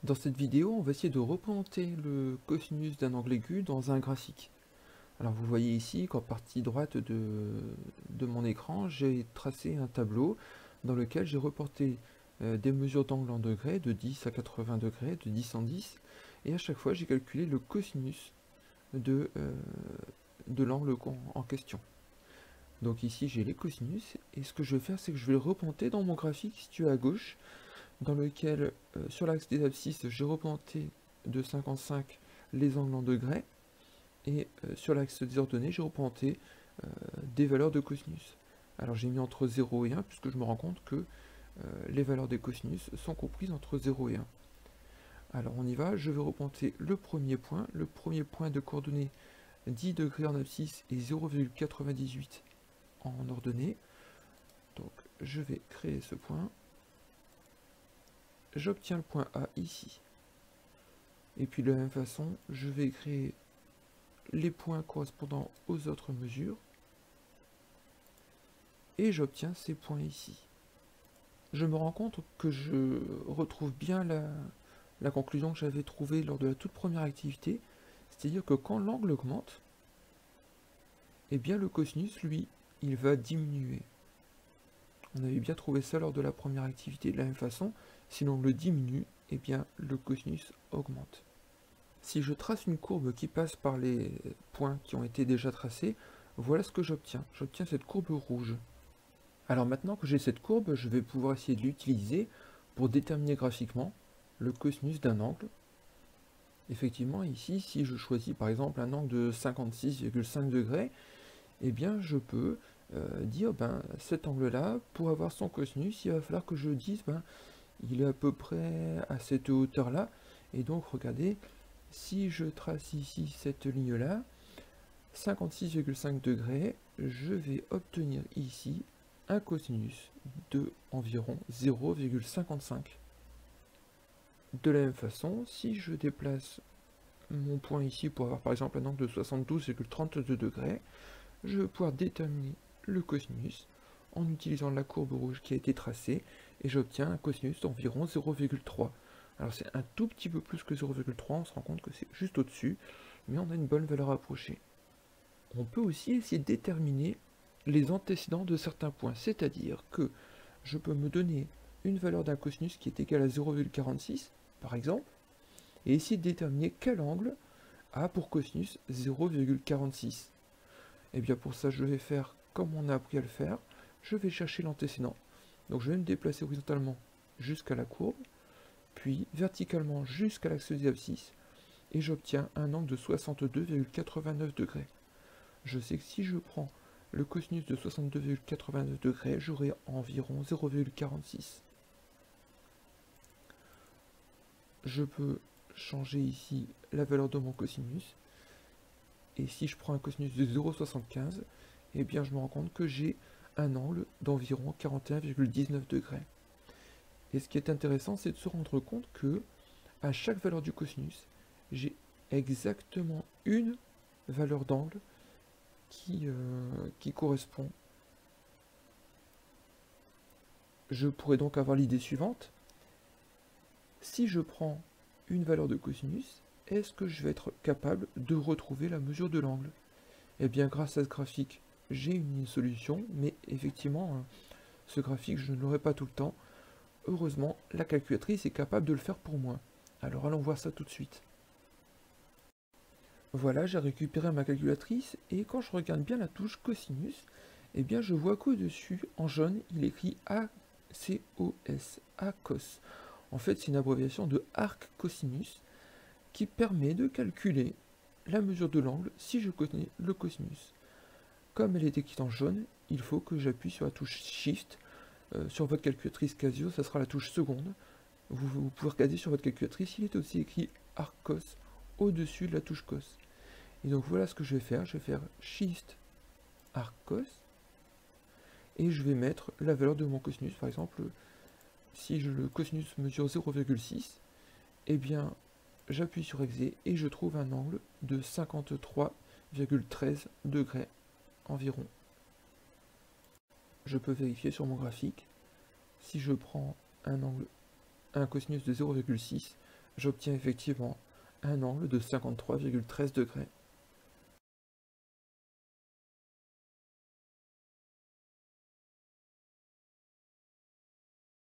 Dans cette vidéo, on va essayer de représenter le cosinus d'un angle aigu dans un graphique. Alors vous voyez ici qu'en partie droite de mon écran, j'ai tracé un tableau dans lequel j'ai reporté des mesures d'angle en degrés, de 10 à 80 degrés, de 10 en 10, et à chaque fois j'ai calculé le cosinus de l'angle en question. Donc ici j'ai les cosinus, et ce que je vais faire, c'est que je vais le représenter dans mon graphique situé à gauche, dans lequel, sur l'axe des abscisses, j'ai replanté de 55 les angles en degrés, et sur l'axe des ordonnées, j'ai replanté des valeurs de cosinus. Alors j'ai mis entre 0 et 1, puisque je me rends compte que les valeurs des cosinus sont comprises entre 0 et 1. Alors on y va, je vais replanter le premier point de coordonnées 10 degrés en abscisse et 0,98 en ordonnée. Donc je vais créer ce point. J'obtiens le point A ici. Et puis de la même façon, je vais créer les points correspondant aux autres mesures. Et j'obtiens ces points ici. Je me rends compte que je retrouve bien la conclusion que j'avais trouvée lors de la toute première activité. C'est-à-dire que quand l'angle augmente, eh bien le cosinus, lui, il va diminuer. On avait bien trouvé ça lors de la première activité. De la même façon, si l'angle diminue, eh bien le cosinus augmente. Si je trace une courbe qui passe par les points qui ont été déjà tracés, voilà ce que j'obtiens. J'obtiens cette courbe rouge. Alors maintenant que j'ai cette courbe, je vais pouvoir essayer de l'utiliser pour déterminer graphiquement le cosinus d'un angle. Effectivement, ici, si je choisis par exemple un angle de 56,5 degrés, eh bien je peux dire, cet angle-là, pour avoir son cosinus, il va falloir que je dise, il est à peu près à cette hauteur-là. Et donc, regardez, si je trace ici cette ligne-là, 56,5 degrés, je vais obtenir ici un cosinus de environ 0,55. De la même façon, si je déplace mon point ici pour avoir par exemple un angle de 72,32 degrés, je vais pouvoir déterminer le cosinus en utilisant la courbe rouge qui a été tracée, et j'obtiens un cosinus d'environ 0,3. Alors c'est un tout petit peu plus que 0,3, on se rend compte que c'est juste au-dessus, mais on a une bonne valeur approchée. On peut aussi essayer de déterminer les antécédents de certains points, c'est-à-dire que je peux me donner une valeur d'un cosinus qui est égale à 0,46, par exemple, et essayer de déterminer quel angle a pour cosinus 0,46. Et bien pour ça, je vais faire comme on a appris à le faire, je vais chercher l'antécédent. Donc je vais me déplacer horizontalement jusqu'à la courbe, puis verticalement jusqu'à l'axe des abscisses, et j'obtiens un angle de 62,89 degrés. Je sais que si je prends le cosinus de 62,89 degrés, j'aurai environ 0,46. Je peux changer ici la valeur de mon cosinus, et si je prends un cosinus de 0,75, eh bien je me rends compte que j'ai un angle d'environ 41,19 degrés. Et ce qui est intéressant, c'est de se rendre compte que à chaque valeur du cosinus, j'ai exactement une valeur d'angle qui correspond. Je pourrais donc avoir l'idée suivante. Si je prends une valeur de cosinus, est-ce que je vais être capable de retrouver la mesure de l'angle? Eh bien, grâce à ce graphique, j'ai une solution, mais effectivement, ce graphique, je ne l'aurai pas tout le temps. Heureusement, la calculatrice est capable de le faire pour moi. Alors allons voir ça tout de suite. Voilà, j'ai récupéré ma calculatrice, et quand je regarde bien la touche cosinus, eh bien je vois qu'au-dessus, en jaune, il écrit ACOS, ACOS. En fait, c'est une abréviation de arc cosinus qui permet de calculer la mesure de l'angle si je connais le cosinus. Comme elle est écrite en jaune, il faut que j'appuie sur la touche Shift. Sur votre calculatrice Casio, ça sera la touche seconde. Vous pouvez regarder sur votre calculatrice, il est aussi écrit arc cos au-dessus de la touche cos. Et donc voilà ce que je vais faire Shift arc cos, et je vais mettre la valeur de mon cosinus. Par exemple, si le cosinus mesure 0,6, eh bien j'appuie sur Exe et je trouve un angle de 53,13 degrés environ. Je peux vérifier sur mon graphique. Si je prends un cosinus de 0,6, j'obtiens effectivement un angle de 53,13 degrés.